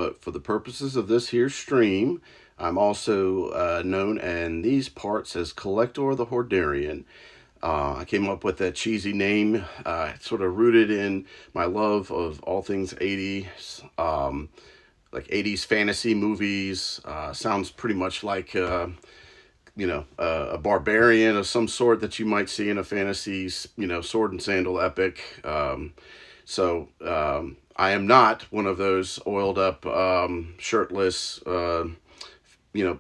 but for the purposes of this here stream, I'm also known in these parts as Kollector the Hordarian. I came up with that cheesy name, sort of rooted in my love of all things 80s, like 80s fantasy movies. Sounds pretty much like, a barbarian of some sort that you might see in a fantasy, sword and sandal epic. I am not one of those oiled up, shirtless,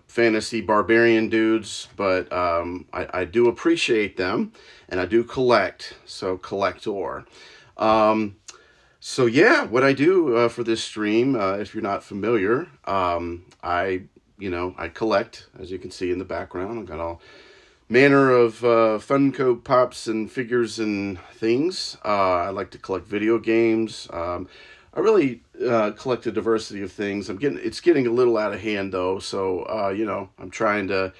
fantasy barbarian dudes, but I do appreciate them, and I do collect, so Kollector. What I do for this stream, if you're not familiar, I collect, as you can see in the background. I've got all manner of Funko Pops and figures and things. I like to collect video games. I really collect a diversity of things. It's getting a little out of hand though, so I'm trying to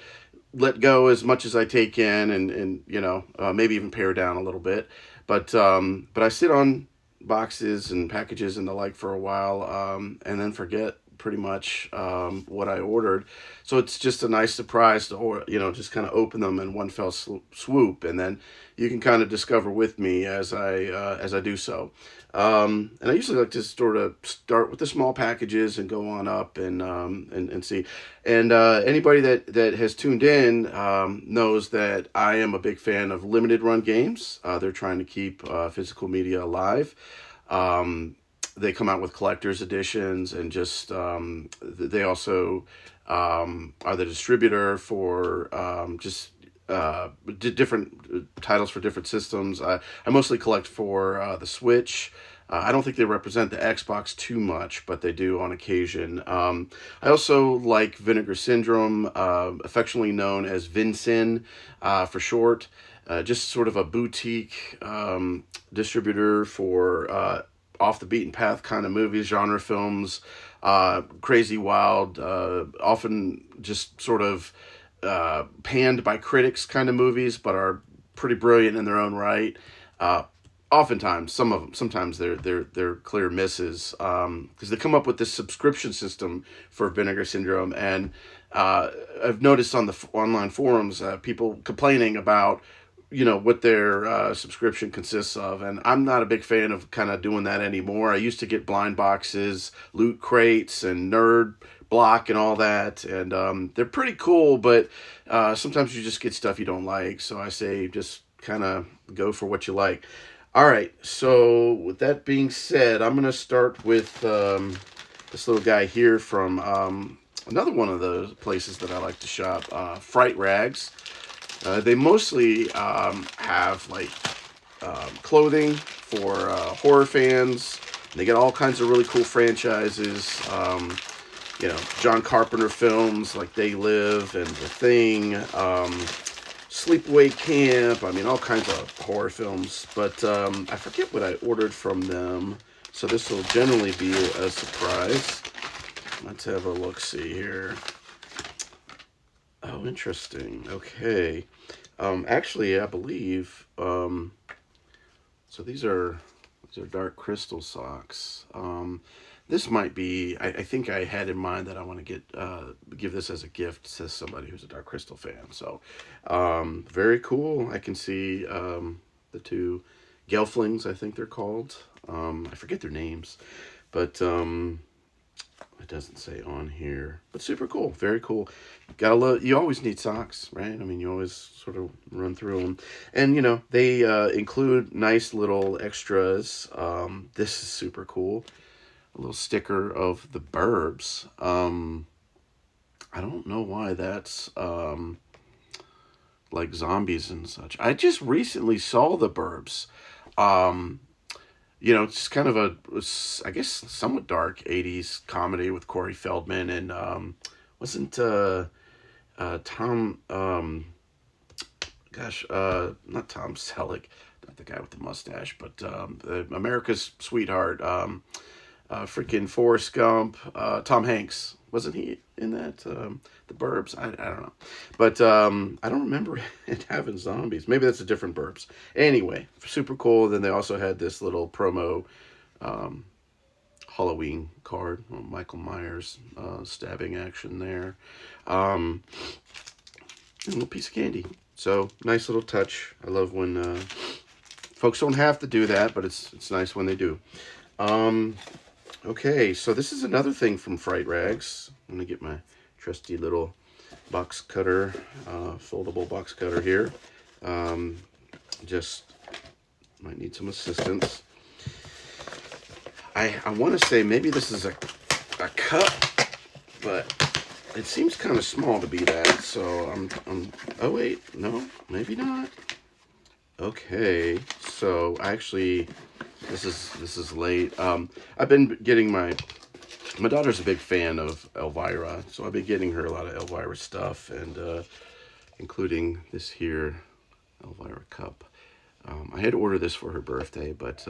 let go as much as I take in, and maybe even pare down a little bit. But I sit on boxes and packages and the like for a while, and then forget pretty much what I ordered. So it's just a nice surprise to, just kind of open them in one fell swoop, and then you can kind of discover with me as I do so. And I usually like to sort of start with the small packages and go on up and see. And anybody that has tuned in knows that I am a big fan of limited run games. They're trying to keep physical media alive. They come out with collector's editions, and just they also are the distributor for different titles for different systems. I mostly collect for the Switch. I don't think they represent the Xbox too much, but they do on occasion. I also like Vinegar Syndrome, affectionately known as Vinsyn for short. Just sort of a boutique distributor for off the beaten path kind of movies, genre films, crazy, wild, often just sort of panned by critics kind of movies, but are pretty brilliant in their own right. Oftentimes, sometimes they're clear misses, because they come up with this subscription system for Vinegar Syndrome, and I've noticed on the online forums people complaining about what their subscription consists of, and I'm not a big fan of kind of doing that anymore. I used to get blind boxes, loot crates, and nerd block and all that, and they're pretty cool, but sometimes you just get stuff you don't like, so I say just kind of go for what you like. All right, so with that being said, I'm going to start with this little guy here from another one of the places that I like to shop, Fright Rags. They mostly have like clothing for horror fans. They get all kinds of really cool franchises. John Carpenter films like They Live and The Thing, Sleepaway Camp. I mean, all kinds of horror films. But I forget what I ordered from them, so this will generally be a surprise. Let's have a look-see here. Oh, interesting. Okay. Actually, I believe, so these are dark crystal socks. This might be, I think I had in mind that I want to give this as a gift to somebody who's a Dark Crystal fan. So, very cool. I can see the two Gelflings, I think they're called. I forget their names, but it doesn't say on here. But super cool, very cool. You always need socks, right? I mean, you always sort of run through them. And, they include nice little extras. This is super cool. A little sticker of the Burbs. I don't know why that's like zombies and such. I just recently saw the Burbs. It's kind of I guess, somewhat dark 80s comedy with Corey Feldman and wasn't Tom, not Tom Selleck, not the guy with the mustache, but America's Sweetheart, freaking Forrest Gump, Tom Hanks. Wasn't he in that? The Burbs? I don't know. But I don't remember it having zombies. Maybe that's a different Burbs. Anyway, super cool. Then they also had this little promo Halloween card, Michael Myers stabbing action there. And a little piece of candy. So nice little touch. I love when folks don't have to do that, but it's nice when they do. Okay, so this is another thing from Fright Rags. I'm gonna get my trusty little box cutter, foldable box cutter here. Just might need some assistance. I want to say maybe this is a cup, but it seems kind of small to be that. So oh wait, no, maybe not. Okay, so actually, this is late. I've been getting my daughter's a big fan of Elvira, so I've been getting her a lot of Elvira stuff, and including this here Elvira cup. I had to order this for her birthday, but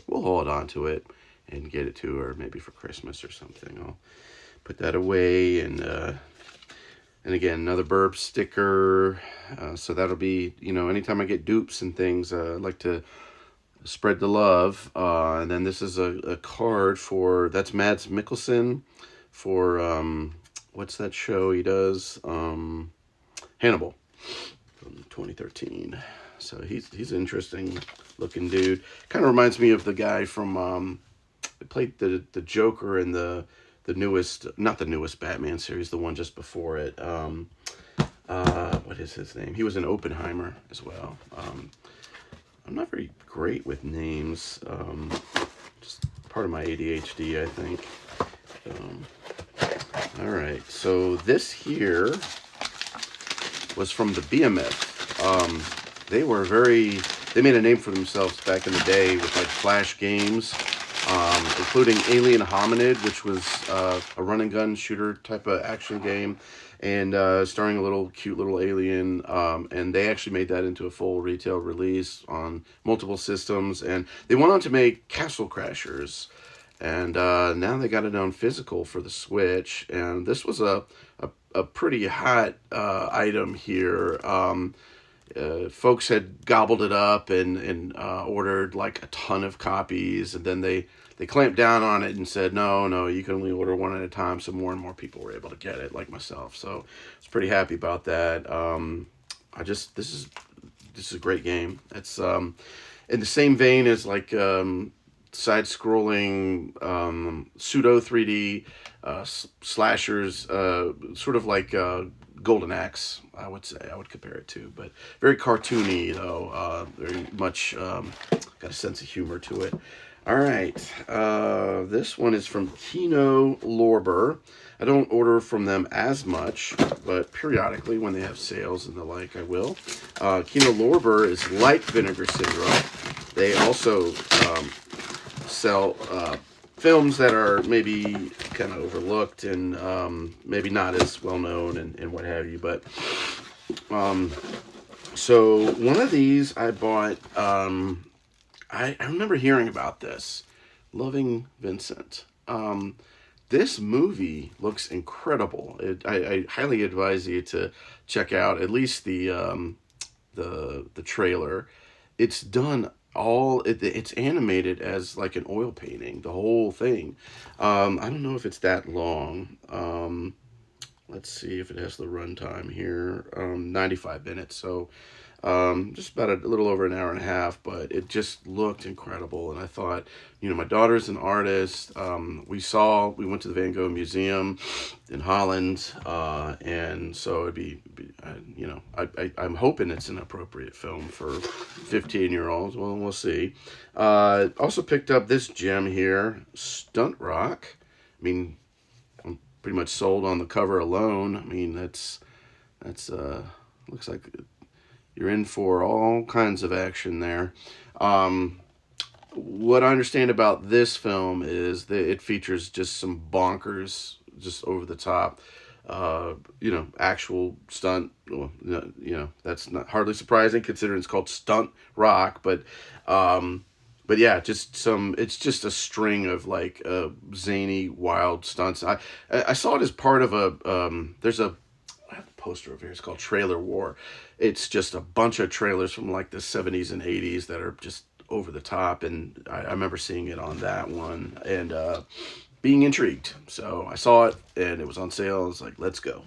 we'll hold on to it and get it to her maybe for Christmas or something. I'll put that away, and again, another burp sticker. So that'll be, anytime I get dupes and things, I like to spread the love. And then this is a card for, that's Mads Mikkelsen for, what's that show he does? Hannibal from 2013. So he's an interesting looking dude. Kind of reminds me of the guy from, played the Joker in the newest, not the newest Batman series, the one just before it. What is his name? He was in Oppenheimer as well. I'm not very great with names. Just part of my ADHD, I think. All right, so this here was from the BMF. They made a name for themselves back in the day with like Flash games, including Alien Hominid, which was a run and gun shooter type of action game, and starring a cute little alien. And they actually made that into a full retail release on multiple systems. And they went on to make Castle Crashers, and now they got it on physical for the Switch. And this was a pretty hot item here. Folks had gobbled it up and ordered like a ton of copies, and then they clamped down on it and said, no, you can only order one at a time, so more and more people were able to get it, like myself. So I was pretty happy about that. This is a great game. It's in the same vein as like side-scrolling pseudo 3D slashers, sort of like Golden Axe, I would say. I would compare it to, but very cartoony though. Very much got a sense of humor to it. All right, this one is from Kino Lorber. I don't order from them as much, but periodically when they have sales and the like, I will. Kino Lorber is like Vinegar Syndrome. They also sell films that are maybe kind of overlooked and maybe not as well known and what have you. But so one of these I bought. I remember hearing about this. Loving Vincent. This movie looks incredible. I highly advise you to check out at least the trailer. It's done it's animated as like an oil painting, the whole thing. I don't know if it's that long. Let's see if it has the runtime here. 95 minutes, so just about a little over an hour and a half, but it just looked incredible. And I thought, my daughter's an artist. We went to the Van Gogh Museum in Holland, and so it'd be I'm hoping it's an appropriate film for 15-year-olds. Well, we'll see. Also picked up this gem here, Stunt Rock. I mean, I'm pretty much sold on the cover alone. I mean, that's looks like you're in for all kinds of action there. What I understand about this film is that it features just some bonkers, just over the top, actual stunt. Well, that's not hardly surprising considering it's called Stunt Rock, but yeah, it's just a string of like zany, wild stunts. I saw it as part of there's a, I have a poster over here. It's called Trailer War. It's just a bunch of trailers from like the 70s and 80s that are just over the top, and I remember seeing it on that one and being intrigued. So I saw it and it was on sale. I was like, let's go.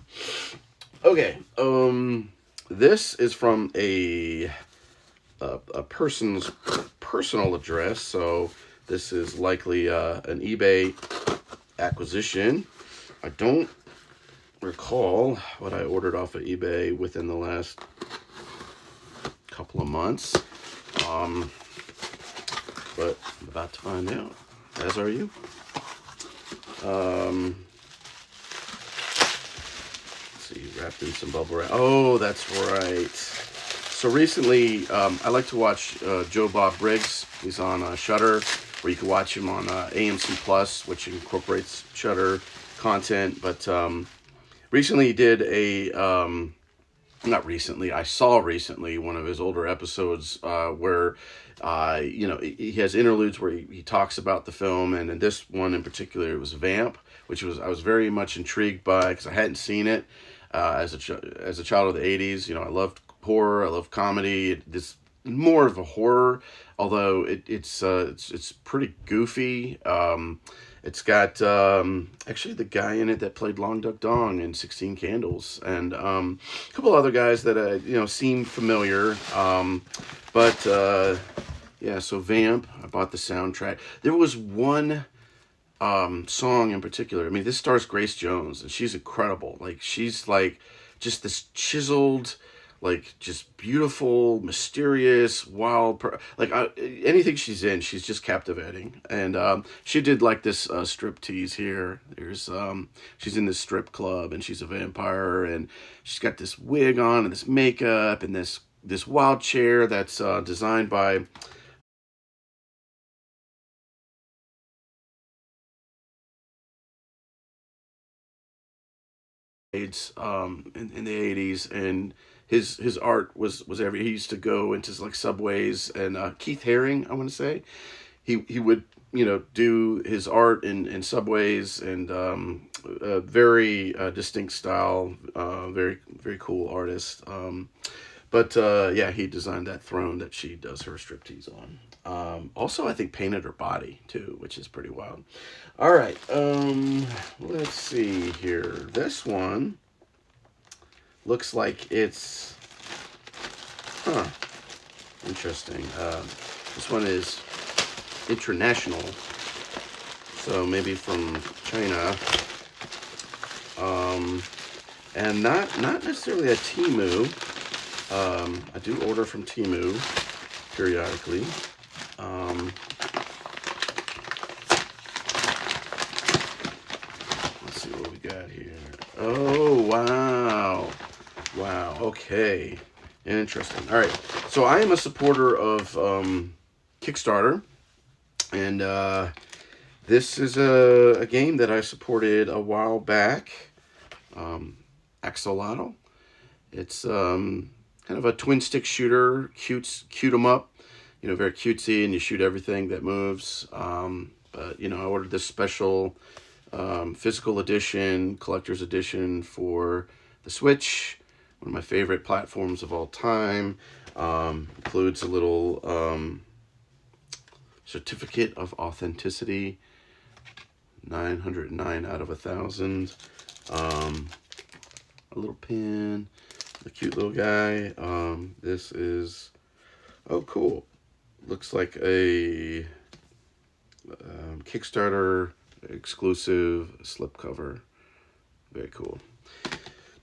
Okay, this is from a person's personal address, so this is likely an eBay acquisition. I don't recall what I ordered off of eBay within the last couple of months, but I'm about to find out, as are you. Let's see, wrapped in some bubble wrap. Oh, that's right. So recently, I like to watch Joe Bob Briggs. He's on Shudder, where you can watch him on AMC Plus, which incorporates Shudder content. But recently he did a, not recently, I saw recently one of his older episodes where, you know, he has interludes where he talks about the film. And in this one in particular, it was Vamp, which I was very much intrigued by because I hadn't seen it as a child of the 80s. You know, I loved horror, I love comedy. This more of a horror, although it's pretty goofy. It's got actually the guy in it that played Long Duck Dong in 16 Candles, and a couple other guys that you know, seem familiar. But yeah, so Vamp, I bought the soundtrack. There was one song in particular. I mean, this stars Grace Jones, and she's incredible. Like, she's like just this chiseled, like, just beautiful, mysterious, wild, anything she's in, she's just captivating. And she did like this strip tease here. There's she's in this strip club and she's a vampire, and she's got this wig on and this makeup and this wild chair that's designed by in the 80s, and his art was he used to go into like subways, and Keith Haring, I want to say, he would, you know, do his art in subways, and a very distinct style, very cool artist. But yeah, he designed that throne that she does her striptease on. Also, I think painted her body too, which is pretty wild. All right, let's see here. This one looks like it's, interesting. This one is international, so maybe from China, and not necessarily a Temu. I do order from Temu periodically. Let's see what we got here. Oh, wow. Wow, okay. Interesting. All right, so I am a supporter of Kickstarter, and this is a game that I supported a while back, Axolotl. It's kind of a twin stick shooter, cute 'em up, you know, very cutesy, and you shoot everything that moves. But you know, I ordered this special physical edition, collector's edition for the Switch, one of my favorite platforms of all time. Includes a little certificate of authenticity, 909 out of 1,000. A little pin, a cute little guy. This is, oh, cool. Looks like a Kickstarter exclusive slipcover. Very cool.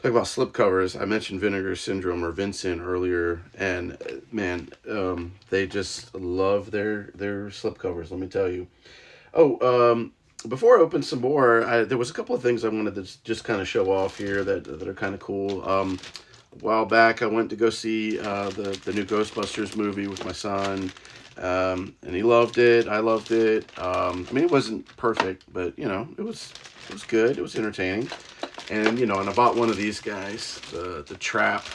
Talk about slipcovers. I mentioned Vinegar Syndrome or Vincent earlier, and man, they just love their slipcovers. Let me tell you. Oh, before I open some more, there was a couple of things I wanted to just kind of show off here that are kind of cool. A while back, I went to go see the new Ghostbusters movie with my son, and he loved it. I loved it. I mean, it wasn't perfect, but you know, it was good. It was entertaining. And you know, and I bought one of these guys, the Trap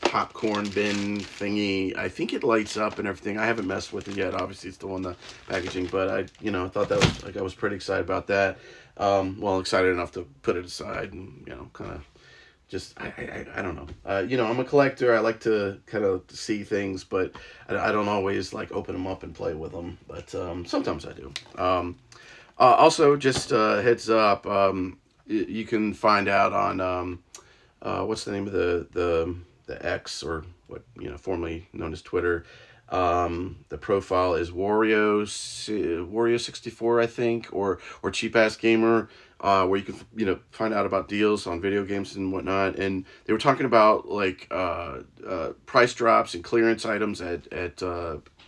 popcorn bin thingy. I think it lights up and everything. I haven't messed with it yet. Obviously, it's still in the packaging, but I thought that was, like, I was pretty excited about that. Well, excited enough to put it aside and, you know, kind of just I don't know. You know, I'm a collector. I like to kind of see things, but I don't always like open them up and play with them. But sometimes I do. Also, just heads up, you can find out on what's the name of the X, or what, you know, formerly known as Twitter. The profile is Wario64, I think, or Cheap Ass Gamer, where you can, you know, find out about deals on video games and whatnot. And they were talking about like price drops and clearance items at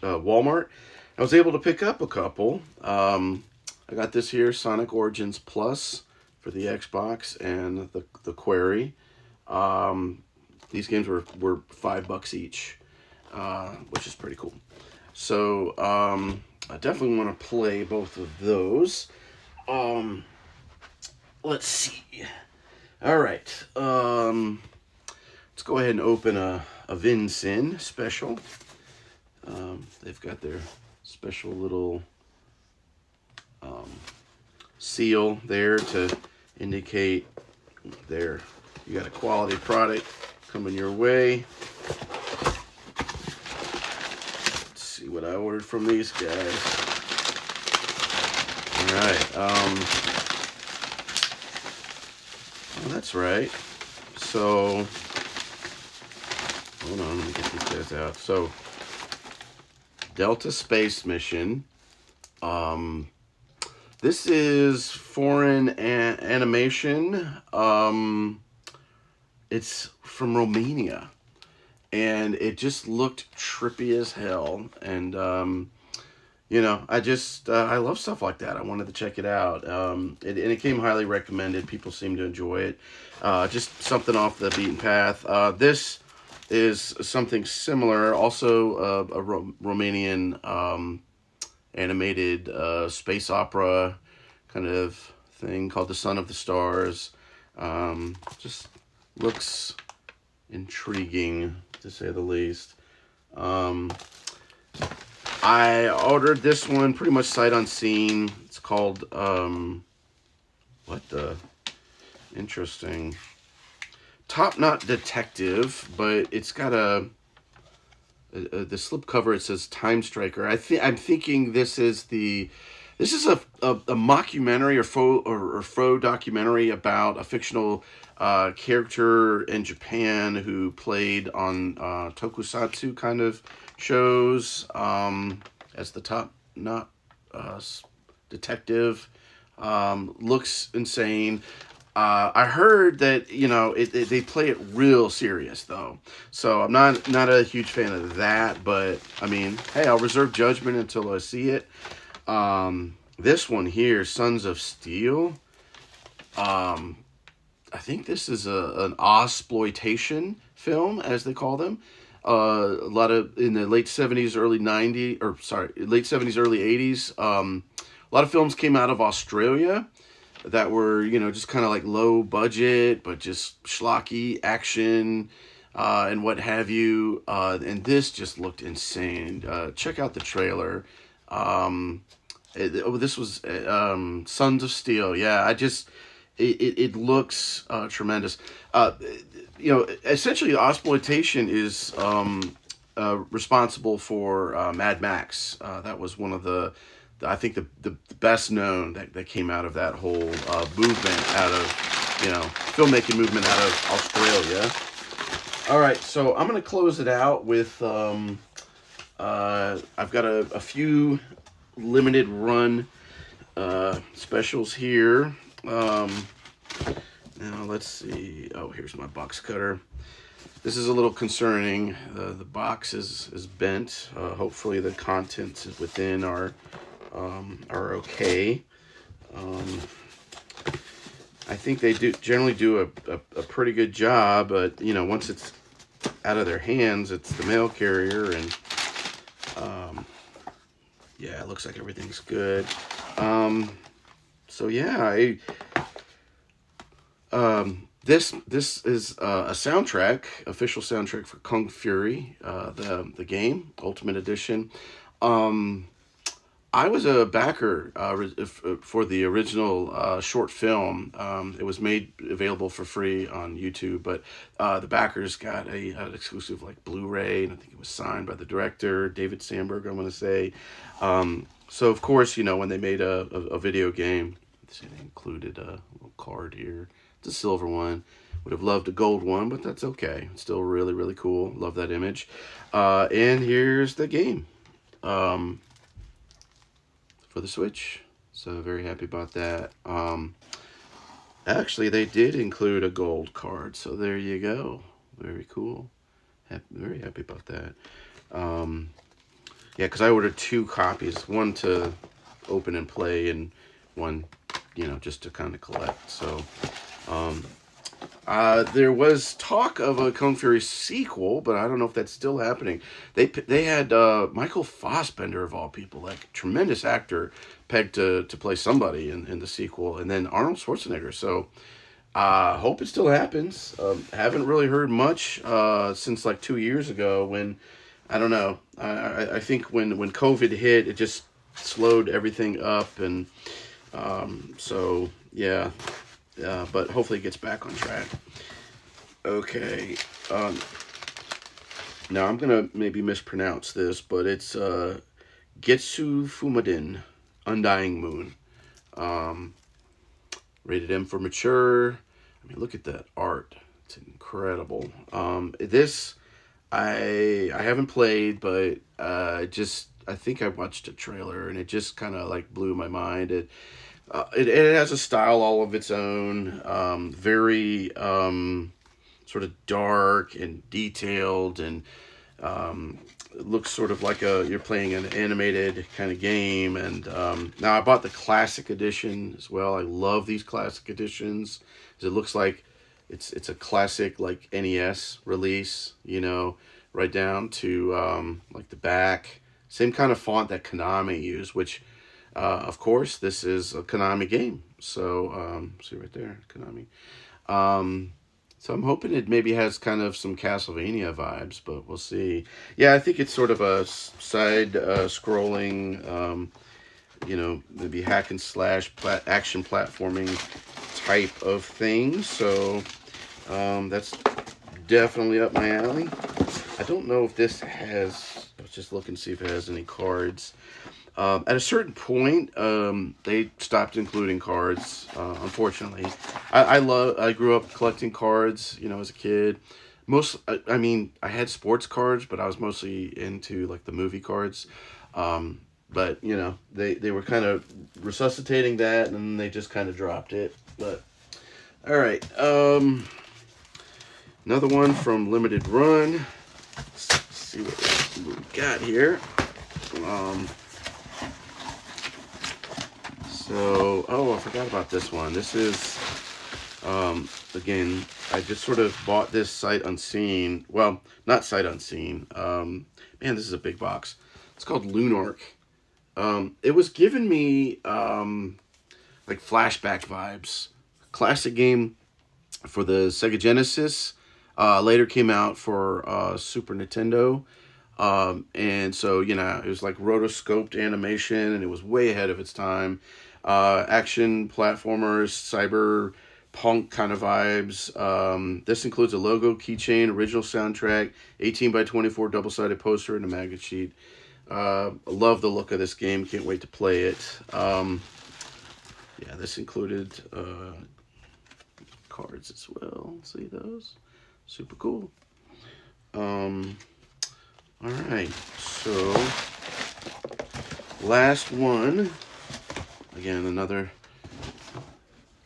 Walmart. I was able to pick up a couple. I got this here, Sonic Origins Plus for the Xbox, and the Query. These games were $5 each, which is pretty cool. So I definitely want to play both of those. Let's see. All right. Let's go ahead and open a Vinsin special. They've got their special little seal there to indicate you got a quality product coming your way. Let's see what I ordered from these guys. All right. Well, that's right. So, hold on, let me get these guys out. So, Delta Space Mission. This is foreign animation. It's from Romania, and it just looked trippy as hell. And you know, I love stuff like that. I wanted to check it out. And it came highly recommended. People seem to enjoy it. Just something off the beaten path. This is something similar, also a Romanian animated space opera kind of thing called The Son of the Stars. Just looks intriguing, to say the least. I ordered this one pretty much sight unseen. It's called what the interesting Top Knot Detective, but it's got the slipcover. It says Time Striker. I'm thinking this is a mockumentary or faux documentary about a fictional character in Japan who played on tokusatsu kind of shows as the Top Knot detective. Looks insane. I heard that, you know, they play it real serious though, so I'm not a huge fan of that. But I mean, hey, I'll reserve judgment until I see it. This one here, Sons of Steel. I think this is an Ozploitation film, as they call them. A lot of in the late 70s, early 90s, or sorry, late 70s, early 80s. A lot of films came out of Australia that were, you know, just kind of like low budget, but just schlocky action and what have you. And this just looked insane. Check out the trailer. This was Sons of Steel. Yeah, it looks tremendous. You know, essentially, Ozploitation is responsible for Mad Max. That was one of I think the best known that came out of that whole movement out of, you know, filmmaking movement out of Australia. All right, so I'm going to close it out with, I've got a few limited run specials here. Now let's see. Oh, here's my box cutter. This is a little concerning. The box is bent. Hopefully the contents within are okay. I think they generally do a pretty good job, but you know, once it's out of their hands, it's the mail carrier, and yeah, it looks like everything's good. So yeah, this is a soundtrack, official soundtrack for Kung Fury, the game Ultimate Edition. I was a backer for the original short film. It was made available for free on YouTube, but the backers got an exclusive like Blu-ray, and I think it was signed by the director, David Sandberg, I want to say. So of course, when they made a video game, they included a little card here. It's a silver one. Would have loved a gold one, but that's okay. It's still really, really cool. Love that image. And here's the game. For the Switch, so very happy about that. Actually, they did include a gold card, so there you go. Very cool. Very happy about that. Yeah, because I ordered 2 copies, one to open and play, and one, just to kind of collect. So, there was talk of a Kung Fury sequel, but I don't know if that's still happening. They had Michael Fassbender, of all people, like tremendous actor, pegged to play somebody in the sequel, and then Arnold Schwarzenegger. So hope it still happens. Haven't really heard much since like 2 years ago when, I don't know, I think when COVID hit, it just slowed everything up, and so yeah. But hopefully it gets back on track. Okay. Now I'm going to maybe mispronounce this, but it's Getsu Fumadin, Undying Moon. Rated M for mature. I mean, look at that art. It's incredible. This, I haven't played, but I think I watched a trailer, and it just kind of like blew my mind. It has a style all of its own, very sort of dark and detailed, and it looks sort of like you're playing an animated kind of game. And now I bought the classic edition as well. I love these classic editions because it looks like it's a classic like NES release, right down to like the back. Same kind of font that Konami used, which of course, this is a Konami game. So, see right there, Konami. So I'm hoping it maybe has kind of some Castlevania vibes, but we'll see. Yeah, I think it's sort of a side scrolling, maybe hack and slash action platforming type of thing. So that's definitely up my alley. I don't know if this has, let's just look and see if it has any cards. At a certain point, they stopped including cards, unfortunately. I grew up collecting cards, as a kid. I had sports cards, but I was mostly into, like, the movie cards. But, they were kind of resuscitating that, and then they just kind of dropped it. But, all right. Another one from Limited Run. Let's see what we got here. So, I forgot about this one. This is, again, I just sort of bought this sight unseen. Well, not sight unseen. Man, this is a big box. It's called Lunark. It was giving me, like flashback vibes. Classic game for the Sega Genesis. Later came out for Super Nintendo. And so, it was like rotoscoped animation, and it was way ahead of its time. Action platformers, cyberpunk kind of vibes. This includes a logo, keychain, original soundtrack, 18x24 double-sided poster, and a magnet sheet. Love the look of this game. Can't wait to play it. Yeah, this included cards as well. See those? Super cool. All right, so last one. Again, another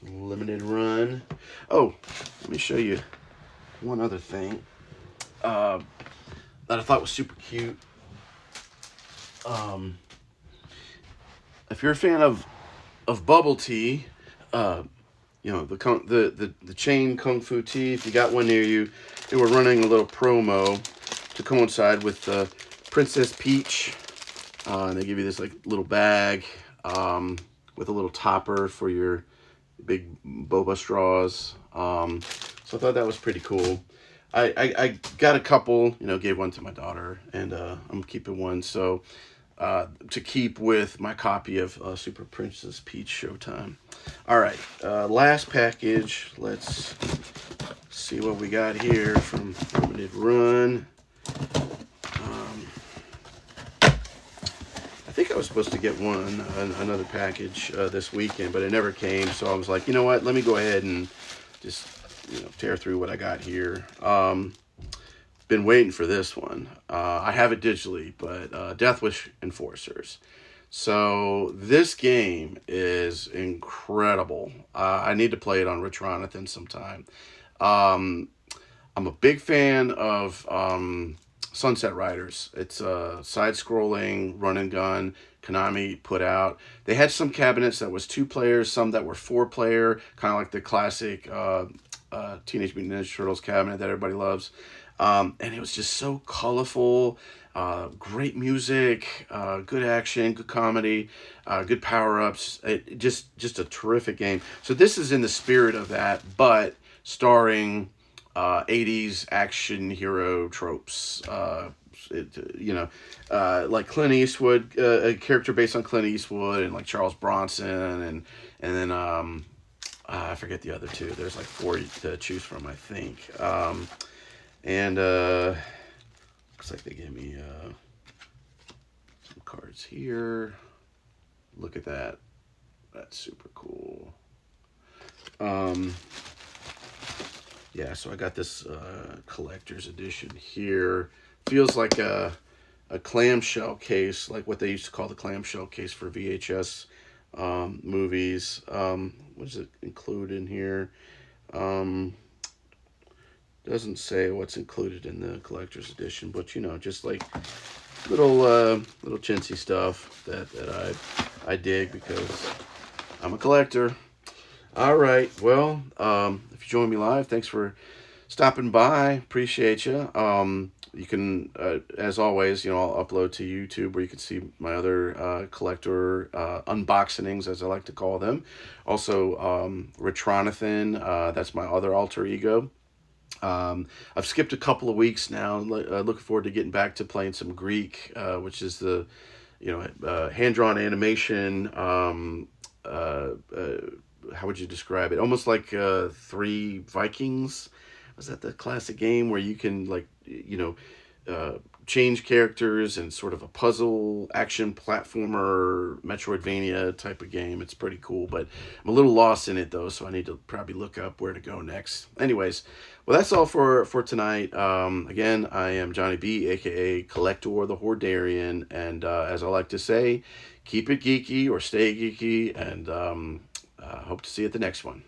limited run. Oh, let me show you one other thing that I thought was super cute. If you're a fan of bubble tea, the chain Kung Fu tea, if you got one near you, they were running a little promo to coincide with Princess Peach. And they give you this like little bag with a little topper for your big boba straws. So I thought that was pretty cool. I got a couple, gave one to my daughter, and I'm keeping one. So to keep with my copy of Super Princess Peach Showtime. All right, last package. Let's see what we got here from Limited Run. I think I was supposed to get another package this weekend, but it never came. So I was like, you know what? Let me go ahead and just tear through what I got here. Been waiting for this one. I have it digitally, but Death Wish Enforcers. So this game is incredible. I need to play it on Retronathan sometime. I'm a big fan of Sunset Riders. It's a side-scrolling run and gun Konami put out. They had some cabinets that was 2 players, some that were 4 player, kind of like the classic Teenage Mutant Ninja Turtles cabinet that everybody loves. And it was just so colorful, great music, good action, good comedy, good power-ups. Just a terrific game. So this is in the spirit of that, but starring 80s action hero tropes. Like Clint Eastwood, a character based on Clint Eastwood, and like Charles Bronson, and then I forget the other 2. There's like 4 to choose from, I think. And looks like they gave me some cards here. Look at that. That's super cool. Yeah, so I got this collector's edition here. Feels like a clamshell case, like what they used to call the clamshell case for VHS movies. What does it include in here? Doesn't say what's included in the collector's edition, but just like little chintzy stuff that I dig because I'm a collector. All right, well, if you join me live, thanks for stopping by. Appreciate you. You can, as always, I'll upload to YouTube where you can see my other collector unboxings, as I like to call them. Also, Retronathan, that's my other alter ego. I've skipped a couple of weeks now. Looking forward to getting back to playing some Greek, which is the, hand-drawn animation. How would you describe it? Almost like 3 Vikings. Was that the classic game where you can change characters and sort of a puzzle action platformer Metroidvania type of game? It's pretty cool, but I'm a little lost in it though, so I need to probably look up where to go next. Anyways, well, that's all for tonight. Again, I am Johnny B, aka Kollector the Hordarian, and as I like to say, keep it geeky or stay geeky, and hope to see you at the next one.